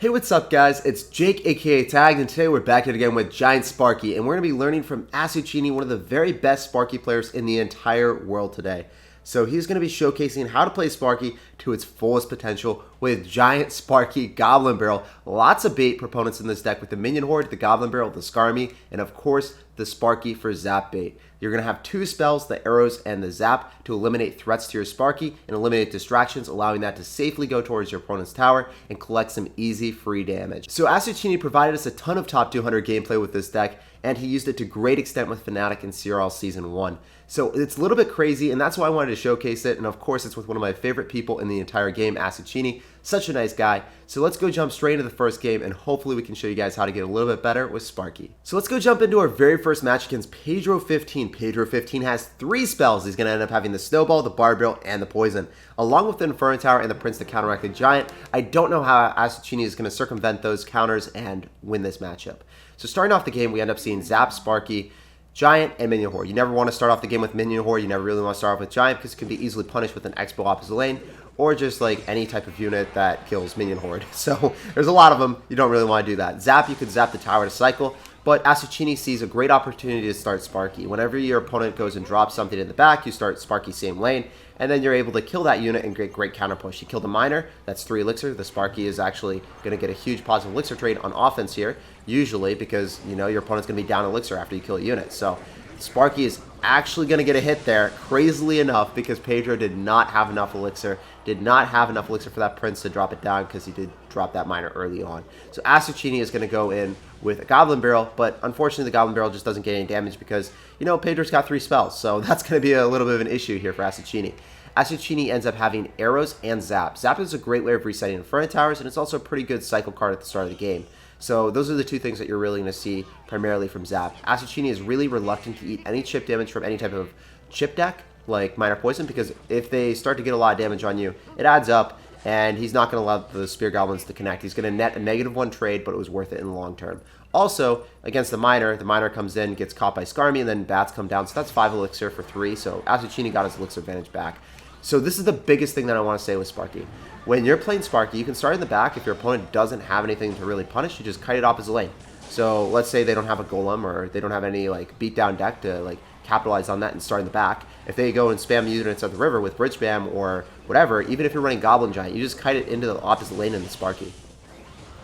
Hey, what's up guys? It's Jake aka Tagged, and today we're back at it again with Giant Sparky, and we're going to be learning from asuchini, one of the very best Sparky players in the entire world today. So he's going to be showcasing how to play Sparky to its fullest potential with Giant Sparky Goblin Barrel. Lots of bait proponents in this deck with the Minion Horde, the Goblin Barrel, the Skarmy, and of course the Sparky for Zap bait. You're going to have two spells, the Arrows and the Zap, to eliminate threats to your Sparky and eliminate distractions, allowing that to safely go towards your opponent's tower and collect some easy free damage. So asuchini provided us a ton of top 200 gameplay with this deck, and he used it to great extent with fnatic and Royale Season 1. So it's a little bit crazy, and that's why I wanted to showcase it, and of course it's with one of my favorite people in the entire game, asuchini. Such a nice guy. So let's go jump straight into the first game, and hopefully we can show you guys how to get a little bit better with Sparky. So let's go jump into our very first match against Pedro 15. Pedro 15 has 3 spells. He's going to end up having the Snowball, the Barb Barrel, and the Poison, along with the Inferno Tower and the Prince to counteract the Giant. I don't know how asuchini is going to circumvent those counters and win this matchup. So starting off the game, we end up seeing Zap, Sparky, Giant, and Minion Horde. You never want to start off the game with Minion Horde. You never really want to start off with Giant because it can be easily punished with an Expo opposite lane, or just like any type of unit that kills Minion Horde. So there's a lot of them. You don't really want to do that. Zap, you could zap the tower to cycle, but asuchini sees a great opportunity to start Sparky. Whenever your opponent goes and drops something in the back, you start Sparky same lane, and then you're able to kill that unit and get great counter push. You kill the Miner, that's 3 elixir. The Sparky is actually going to get a huge positive elixir trade on offense here, usually because, you know, your opponent's going to be down elixir after you kill a unit. So Sparky is actually going to get a hit there, crazily enough, because Pedro did not have enough elixir, for that Prince to drop it down, because he did drop that Miner early on. So asuchini is going to go in with a Goblin Barrel, but unfortunately the Goblin Barrel just doesn't get any damage because, you know, Pedro's got 3 spells, so that's going to be a little bit of an issue here for asuchini. Asuchini ends up having Arrows and Zap. Zap is a great way of resetting Inferno Towers, and it's also a pretty good cycle card at the start of the game. So those are the 2 things that you're really going to see primarily from Zap. Asuchini is really reluctant to eat any chip damage from any type of chip deck, like Minor Poison, because if they start to get a lot of damage on you, it adds up, and he's not going to allow the Spear Goblins to connect. He's going to net a -1 trade, but it was worth it in the long term. Also, against the Miner comes in, gets caught by Skarmy, and then Bats come down, so that's 5 elixir for 3, so asuchini got his elixir advantage back. So this is the biggest thing that I want to say with Sparky. When you're playing Sparky, you can start in the back. If your opponent doesn't have anything to really punish, you just kite it opposite lane. So let's say they don't have a Golem, or they don't have any like beatdown deck to like capitalize on that and start in the back. If they go and spam units at the river with Bridge Spam or whatever, even if you're running Goblin Giant, you just kite it into the opposite lane in the Sparky.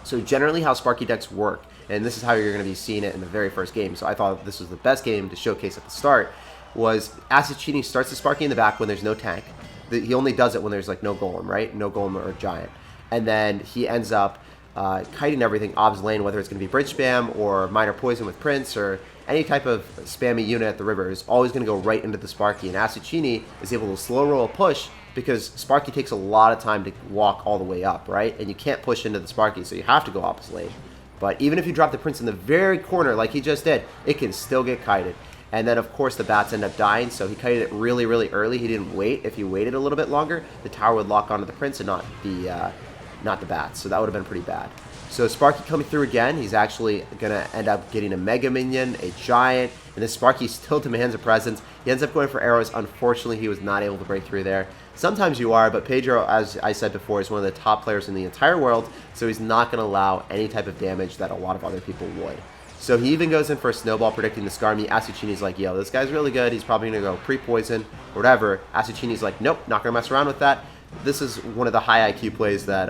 So generally how Sparky decks work, and this is how you're going to be seeing it in the very first game, so I thought this was the best game to showcase at the start, was asuchini starts the Sparky in the back when there's no tank. He only does it when there's like no Golem, right? No Golem or Giant. And then he ends up kiting everything opposite lane, whether it's going to be Bridge Spam or Minor Poison with Prince or any type of spammy unit at the river is always going to go right into the Sparky. And asuchini is able to slow roll a push because Sparky takes a lot of time to walk all the way up, right? And you can't push into the Sparky, so you have to go opposite lane. But even if you drop the Prince in the very corner like he just did, it can still get kited. And then, of course, the Bats end up dying, so he kited it really, really early. He didn't wait. If he waited a little bit longer, the tower would lock onto the Prince and not the Bats, so that would have been pretty bad. So Sparky coming through again. He's actually going to end up getting a Mega Minion, a Giant, and this Sparky still demands a presence. He ends up going for Arrows. Unfortunately, he was not able to break through there. Sometimes you are, but Pedro, as I said before, is one of the top players in the entire world, so he's not going to allow any type of damage that a lot of other people would. So he even goes in for a Snowball, predicting the Skarmy. Asuchini's like, yo, this guy's really good. He's probably going to go pre-poison or whatever. Asuchini's like, nope, not going to mess around with that. This is one of the high IQ plays that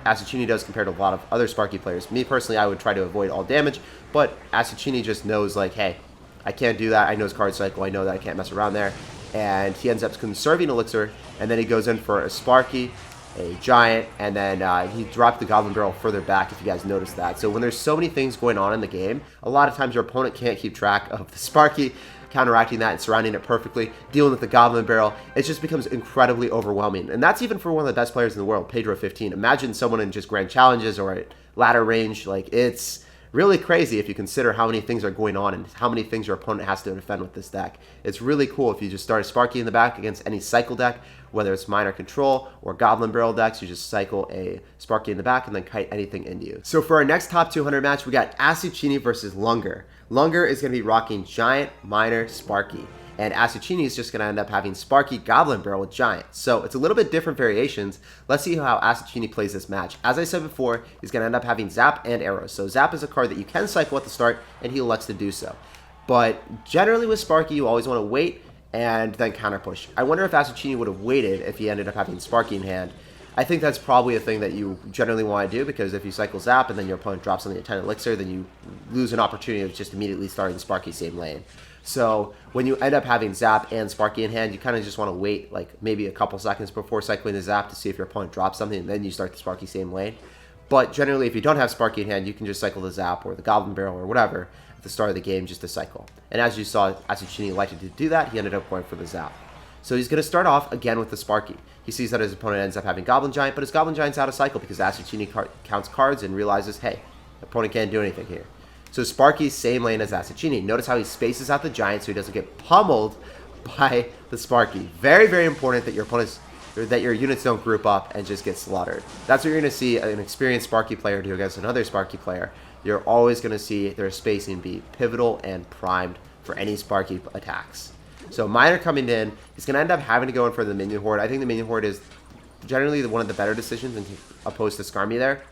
asuchini does compared to a lot of other Sparky players. Me, personally, I would try to avoid all damage, but asuchini just knows, like, hey, I can't do that. I know his card cycle. I know that I can't mess around there. And he ends up conserving elixir, and then he goes in for a Sparky, a Giant, and then he dropped the Goblin Barrel further back, if you guys noticed that. So when there's so many things going on in the game, a lot of times your opponent can't keep track of the Sparky, counteracting that and surrounding it perfectly, dealing with the Goblin Barrel. It just becomes incredibly overwhelming. And that's even for one of the best players in the world, Pedro 15. Imagine someone in just Grand Challenges or at ladder range. Like, it's really crazy if you consider how many things are going on and how many things your opponent has to defend with this deck. It's really cool if you just start a Sparky in the back against any cycle deck, whether it's Minor Control or Goblin Barrel decks. You just cycle a Sparky in the back and then kite anything into you. So for our next top 200 match, we got asuchini versus Lunger. Lunger is going to be rocking Giant, Minor, Sparky. and asuchini is just going to end up having Sparky, Goblin Barrel with Giant. So it's a little bit different variations. Let's see how asuchini plays this match. As I said before, he's going to end up having Zap and Arrows. So Zap is a card that you can cycle at the start, and he elects to do so. But generally with Sparky, you always want to wait and then counter push. I wonder if asuchini would have waited if he ended up having Sparky in hand. I think that's probably a thing that you generally want to do, because if you cycle Zap and then your opponent drops something at 10 Elixir, then you lose an opportunity of just immediately starting Sparky same lane. So when you end up having Zap and Sparky in hand, you kind of just want to wait like maybe a couple seconds before cycling the Zap to see if your opponent drops something, and then you start the Sparky same lane. But generally, if you don't have Sparky in hand, you can just cycle the Zap or the Goblin Barrel or whatever at the start of the game just to cycle. And as you saw, asuchini elected to do that. He ended up going for the Zap. So he's going to start off again with the Sparky. He sees that his opponent ends up having Goblin Giant, but his Goblin Giant's out of cycle because asuchini counts cards and realizes, hey, the opponent can't do anything here. So Sparky's same lane as asuchini. Notice how he spaces out the Giant so he doesn't get pummeled by the Sparky. Very, very important that your units don't group up and just get slaughtered. That's what you're going to see an experienced Sparky player do against another Sparky player. You're always going to see their spacing be pivotal and primed for any Sparky attacks. So Miner coming in, he's going to end up having to go in for the Minion Horde. I think the Minion Horde is generally one of the better decisions opposed to Skarmy there.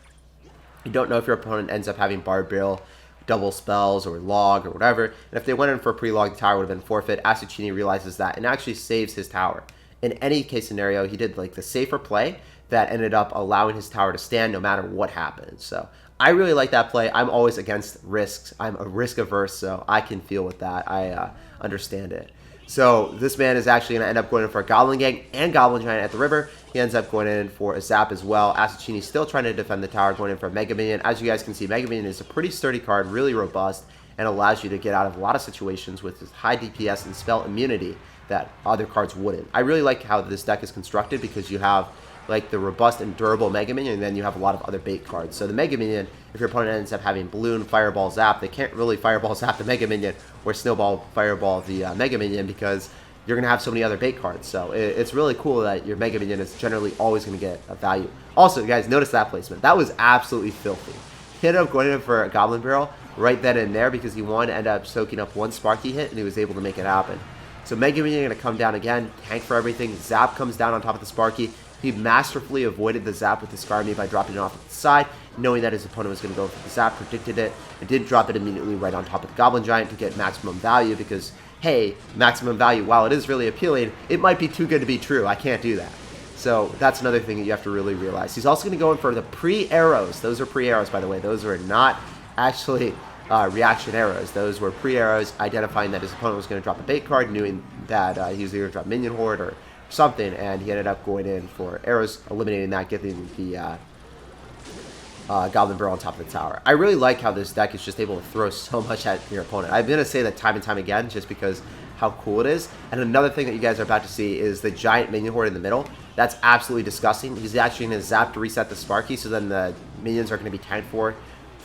You don't know if your opponent ends up having Bard Barrel, double spells, or log, or whatever. And if they went in for a pre-log, the tower would have been forfeit. asuchini realizes that and actually saves his tower. In any case scenario, he did like the safer play that ended up allowing his tower to stand no matter what happened. So I really like that play. I'm always against risks. I'm a risk averse, so I can feel with that. I understand it. So this man is actually going to end up going in for a Goblin Gang and Goblin Giant at the river. He ends up going in for a Zap as well. asuchini still trying to defend the tower, going in for a Mega Minion. As you guys can see, Mega Minion is a pretty sturdy card, really robust, and allows you to get out of a lot of situations with his high DPS and spell immunity that other cards wouldn't. I really like how this deck is constructed because you have like the robust and durable Mega Minion, and then you have a lot of other bait cards. So the Mega Minion, if your opponent ends up having Balloon, Fireball, Zap, they can't really Fireball, Zap the Mega Minion or Snowball, Fireball the Mega Minion because you're going to have so many other bait cards. So it's really cool that your Mega Minion is generally always going to get a value. Also, guys, notice that placement. That was absolutely filthy. He ended up going in for a Goblin Barrel right then and there because he wanted to end up soaking up one Sparky hit, and he was able to make it happen. So Mega Minion going to come down again, tank for everything. Zap comes down on top of the Sparky. He masterfully avoided the Zap with the Skarmy by dropping it off at the side, knowing that his opponent was going to go for the Zap, predicted it, and did drop it immediately right on top of the Goblin Giant to get maximum value because, hey, maximum value, while it is really appealing, it might be too good to be true. I can't do that. So that's another thing that you have to really realize. He's also going to go in for the pre-arrows. Those are pre-arrows, by the way. Those are not actually reaction arrows. Those were pre-arrows identifying that his opponent was going to drop a bait card, knowing that he was either going to drop Minion Horde or something, and he ended up going in for arrows, eliminating that, getting the Goblin Barrel on top of the tower. I really like how this deck is just able to throw so much at your opponent. I'm going to say that time and time again just because how cool it is. And another thing that you guys are about to see is the giant Minion Horde in the middle. That's absolutely disgusting. He's actually going to Zap to reset the Sparky, so then the minions are going to be tanked for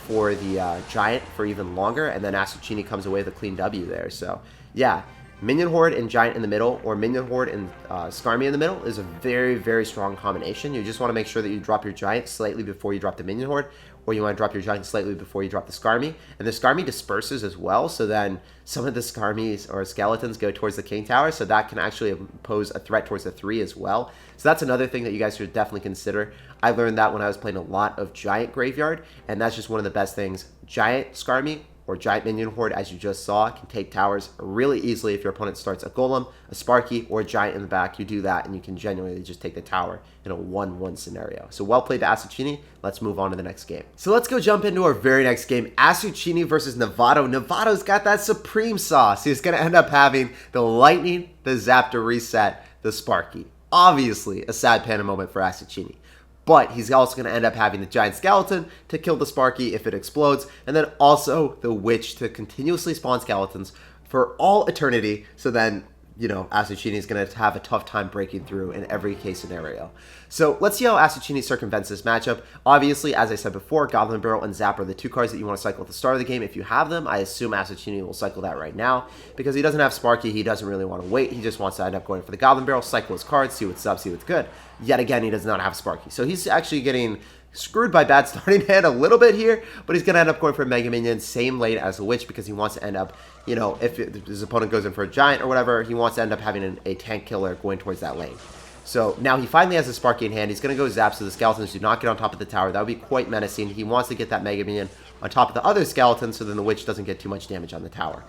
the Giant for even longer, and then asuchini comes away with a clean W there. So, yeah. Minion Horde and Giant in the middle, or Minion Horde and Skarmy in the middle is a very, very strong combination. You just want to make sure that you drop your Giant slightly before you drop the Minion Horde, or you want to drop your Giant slightly before you drop the Skarmy. And the Skarmy disperses as well, so then some of the Skarmies or skeletons go towards the King Tower, so that can actually pose a threat towards the 3 as well. So that's another thing that you guys should definitely consider. I learned that when I was playing a lot of Giant Graveyard, and that's just one of the best things. Giant Skarmy or Giant Minion Horde, as you just saw, can take towers really easily. If your opponent starts a Golem, a Sparky, or a Giant in the back, you do that, and you can genuinely just take the tower in a 1-1 scenario. So well played to asuchini. Let's move on to the next game. So let's go jump into our very next game, asuchini versus Novato. Novato's got that supreme sauce. He's going to end up having the Lightning, the Zap to reset, the Sparky. Obviously, a sad panda moment for asuchini. But he's also going to end up having the Giant Skeleton to kill the Sparky if it explodes, and then also the Witch to continuously spawn skeletons for all eternity, so then, you know, asuchini is going to have a tough time breaking through in every case scenario. So let's see how asuchini circumvents this matchup. Obviously, as I said before, Goblin Barrel and Zap are the 2 cards that you want to cycle at the start of the game. If you have them, I assume asuchini will cycle that right now. Because he doesn't have Sparky, he doesn't really want to wait. He just wants to end up going for the Goblin Barrel, cycle his cards, see what's up, see what's good. Yet again, he does not have Sparky. So he's actually getting screwed by bad starting hand a little bit here, but he's going to end up going for a Mega Minion, same lane as the Witch, because he wants to end up, you know, if his opponent goes in for a Giant or whatever, he wants to end up having a tank killer going towards that lane. So now he finally has a Sparky in hand. He's going to go Zap so the Skeletons do not get on top of the tower. That would be quite menacing. He wants to get that Mega Minion on top of the other Skeletons so then the Witch doesn't get too much damage on the tower.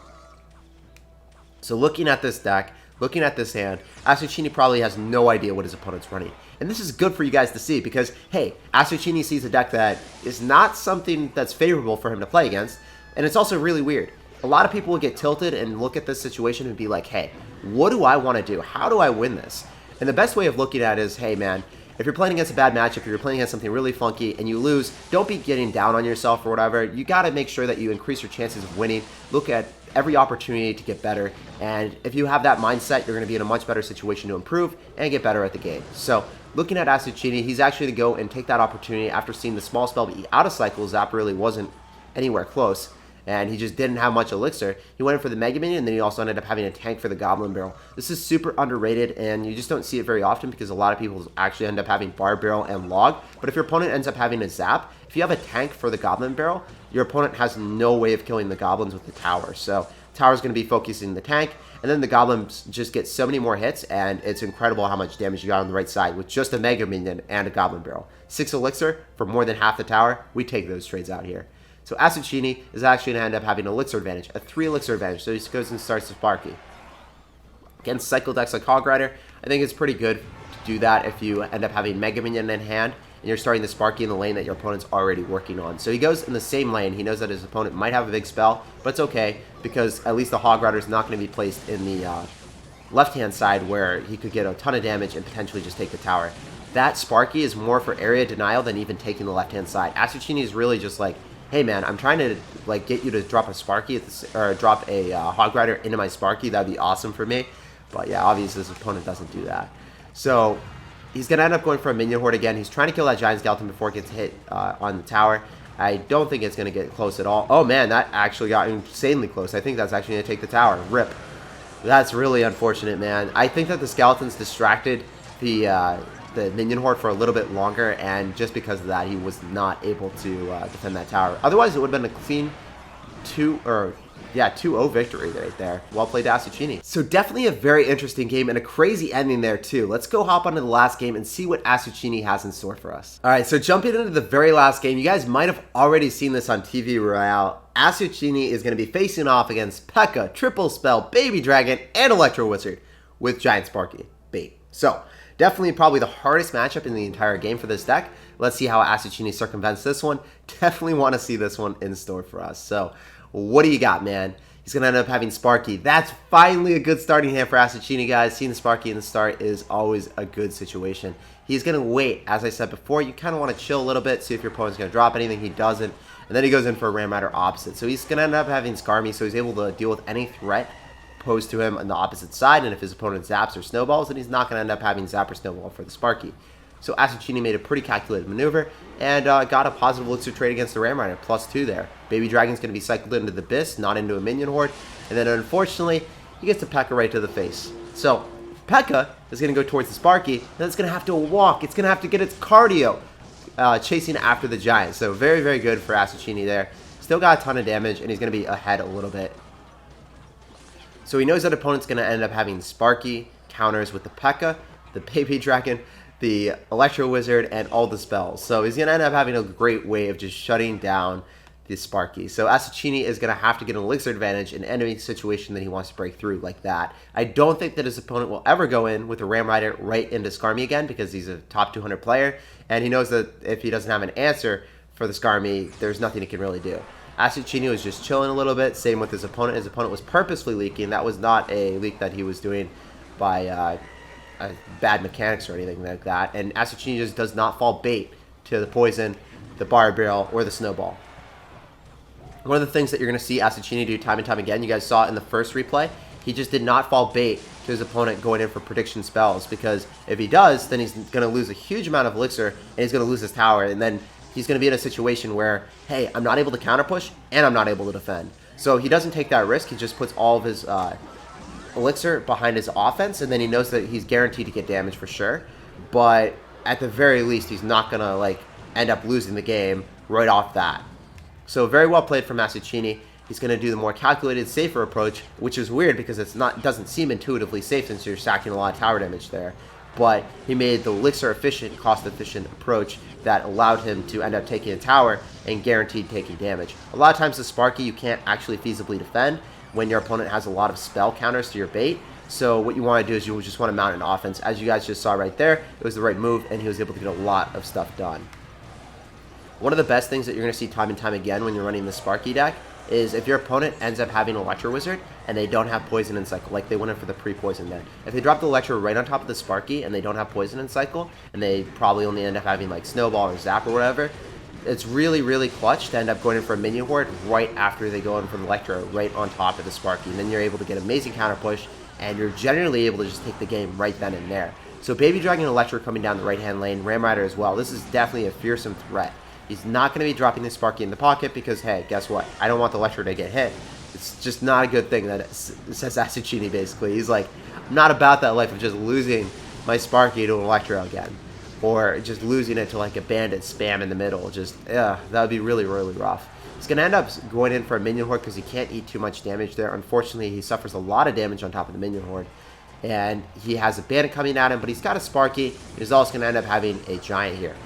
So looking at this deck, looking at this hand, asuchini probably has no idea what his opponent's running. And this is good for you guys to see because, hey, asuchini sees a deck that is not something that's favorable for him to play against. And it's also really weird. A lot of people will get tilted and look at this situation and be like, hey, what do I want to do? How do I win this? And the best way of looking at it is, hey, man, if you're playing against a bad matchup, if you're playing against something really funky and you lose, don't be getting down on yourself or whatever. You got to make sure that you increase your chances of winning. Look at every opportunity to get better. And if you have that mindset, you're going to be in a much better situation to improve and get better at the game. So looking at asuchini, he's actually to go and take that opportunity after seeing the small spell be out of cycle. Zap really wasn't anywhere close. And he just didn't have much elixir. He went in for the Mega Minion, and then he also ended up having a tank for the Goblin Barrel. This is super underrated, and you just don't see it very often because a lot of people actually end up having Barb Barrel and Log. But if your opponent ends up having a Zap, if you have a tank for the Goblin Barrel, your opponent has no way of killing the Goblins with the Tower. So Tower's going to be focusing the tank, and then the Goblins just get so many more hits, and it's incredible how much damage you got on the right side with just a Mega Minion and a Goblin Barrel. 6 elixir for more than half the tower. We take those trades out here. So asuchini is actually going to end up having an elixir advantage, a 3 elixir advantage. So he goes and starts to Sparky. Against cycle decks like Hog Rider, I think it's pretty good to do that if you end up having Mega Minion in hand and you're starting the Sparky in the lane that your opponent's already working on. So he goes in the same lane. He knows that his opponent might have a big spell, but it's okay because at least the Hog Rider is not going to be placed in the left-hand side where he could get a ton of damage and potentially just take the tower. That Sparky is more for area denial than even taking the left-hand side. Asuchini is really just like, hey man, I'm trying to like get you to drop a Sparky or drop a Hog Rider into my Sparky. That'd be awesome for me. But yeah, obviously his opponent doesn't do that. So he's going to end up going for a Minion Horde again. He's trying to kill that Giant Skeleton before it gets hit on the tower. I don't think it's going to get close at all. Oh man, that actually got insanely close. I think that's actually going to take the tower. Rip. That's really unfortunate, man. I think that the Skeletons distracted the Minion Horde for a little bit longer, and just because of that, he was not able to defend that tower. Otherwise, it would have been a clean 2-0 victory right there. Well played, asuchini. So definitely a very interesting game and a crazy ending there too. Let's go hop onto the last game and see what asuchini has in store for us. All right, so jumping into the very last game, you guys might have already seen this on TV Royale. asuchini is going to be facing off against Pekka, Triple Spell, Baby Dragon, and Electro Wizard with Giant Sparky bait. So definitely probably the hardest matchup in the entire game for this deck. Let's see how asuchini circumvents this one. Definitely want to see this one in store for us. So what do you got, man? He's going to end up having Sparky. That's finally a good starting hand for asuchini, guys. Seeing the Sparky in the start is always a good situation. He's going to wait. As I said before, you kind of want to chill a little bit, see if your opponent's going to drop anything. He doesn't. And then he goes in for a Ram Rider opposite. So he's going to end up having Skarmy, so he's able to deal with any threat posed to him on the opposite side, and if his opponent zaps or snowballs, then he's not going to end up having zap or snowball for the Sparky. So asuchini made a pretty calculated maneuver and got a positive elixir trade against the Ram Rider, +2 there. Baby Dragon's going to be cycled into the Abyss, not into a Minion Horde, and then unfortunately, he gets a Pekka right to the face. So Pekka is going to go towards the Sparky, then it's going to have to walk, it's going to have to get its cardio chasing after the Giant. So very, very good for asuchini there. Still got a ton of damage, and he's going to be ahead a little bit. So he knows that opponent's going to end up having Sparky, counters with the Pekka, the Baby Dragon, the Electro Wizard, and all the spells. So he's going to end up having a great way of just shutting down the Sparky. So asuchini is going to have to get an elixir advantage in any situation that he wants to break through like that. I don't think that his opponent will ever go in with a Ram Rider right into Skarmy again because he's a top 200 player, and he knows that if he doesn't have an answer for the Skarmy, there's nothing he can really do. asuchini was just chilling a little bit, same with his opponent. His opponent was purposefully leaking. That was not a leak that he was doing by bad mechanics or anything like that. And asuchini just does not fall bait to the poison, the Barb Barrel, or the snowball. One of the things that you're going to see asuchini do time and time again, you guys saw it in the first replay, he just did not fall bait to his opponent going in for prediction spells, because if he does, then he's going to lose a huge amount of elixir, and he's going to lose his tower, and then he's going to be in a situation where, hey, I'm not able to counter push, and I'm not able to defend. So he doesn't take that risk. He just puts all of his elixir behind his offense, and then he knows that he's guaranteed to get damage for sure. But at the very least, he's not going to, like, end up losing the game right off that. So very well played from asuchini. He's going to do the more calculated, safer approach, which is weird because it doesn't seem intuitively safe since you're stacking a lot of tower damage there. But he made the elixir efficient, cost efficient approach that allowed him to end up taking a tower and guaranteed taking damage. A lot of times the Sparky you can't actually feasibly defend when your opponent has a lot of spell counters to your bait. So what you want to do is you just want to mount an offense. As you guys just saw right there, it was the right move and he was able to get a lot of stuff done. One of the best things that you're going to see time and time again when you're running the Sparky deck is if your opponent ends up having Electro Wizard and they don't have Poison in Cycle, like they went in for the pre-Poison there. If they drop the Electro right on top of the Sparky and they don't have Poison in Cycle, and they probably only end up having like Snowball or Zap or whatever, it's really, really clutch to end up going in for a minion horde right after they go in for the Electro right on top of the Sparky. And then you're able to get amazing counter push, and you're generally able to just take the game right then and there. So Baby Dragon and Electro coming down the right-hand lane, Ram Rider as well. This is definitely a fearsome threat. He's not going to be dropping the Sparky in the pocket because, hey, guess what? I don't want the Electro to get hit. It's just not a good thing that it says asuchini, basically. He's like, I'm not about that life of just losing my Sparky to an Electro again. Or just losing it to like a bandit spam in the middle. Just, that would be really, really rough. He's going to end up going in for a minion horde because he can't eat too much damage there. Unfortunately, he suffers a lot of damage on top of the minion horde. And he has a bandit coming at him, but he's got a Sparky. He's also going to end up having a giant here.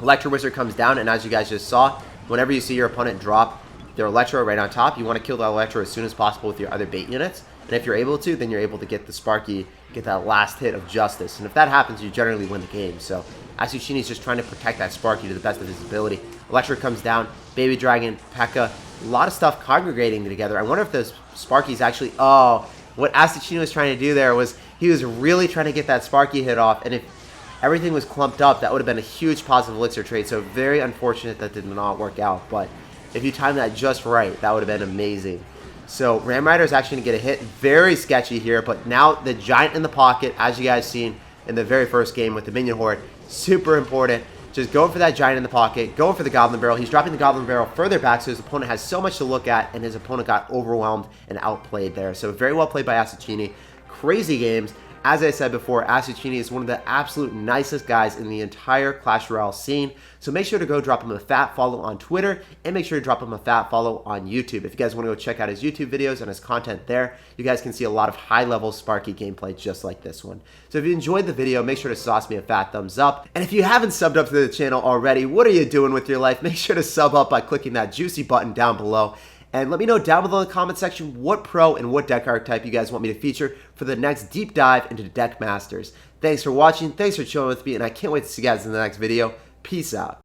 Electro Wizard comes down, and as you guys just saw, whenever you see your opponent drop their Electro right on top, you want to kill that Electro as soon as possible with your other bait units. And if you're able to, then you're able to get the Sparky, get that last hit of justice. And if that happens, you generally win the game. So asuchini is just trying to protect that Sparky to the best of his ability. Electro comes down, Baby Dragon, Pekka, a lot of stuff congregating together. I wonder if those Sparkies actually... Oh, what asuchini was trying to do there was he was really trying to get that Sparky hit off. And if everything was clumped up, that would have been a huge positive elixir trade. So very unfortunate that did not work out. But if you timed that just right, that would have been amazing. So Ram Rider is actually going to get a hit. Very sketchy here. But now the giant in the pocket, as you guys seen in the very first game with the minion horde, super important. Just going for that giant in the pocket, going for the Goblin Barrel. He's dropping the Goblin Barrel further back so his opponent has so much to look at, and his opponent got overwhelmed and outplayed there. So very well played by asuchini. Crazy games. As I said before, asuchini is one of the absolute nicest guys in the entire Clash Royale scene. So make sure to go drop him a fat follow on Twitter, and make sure to drop him a fat follow on YouTube. If you guys want to go check out his YouTube videos and his content there, you guys can see a lot of high-level Sparky gameplay just like this one. So if you enjoyed the video, make sure to sauce me a fat thumbs up. And if you haven't subbed up to the channel already, what are you doing with your life? Make sure to sub up by clicking that juicy button down below. And let me know down below in the comment section what pro and what deck archetype you guys want me to feature for the next deep dive into Deck Masters. Thanks for watching, thanks for chilling with me, and I can't wait to see you guys in the next video. Peace out.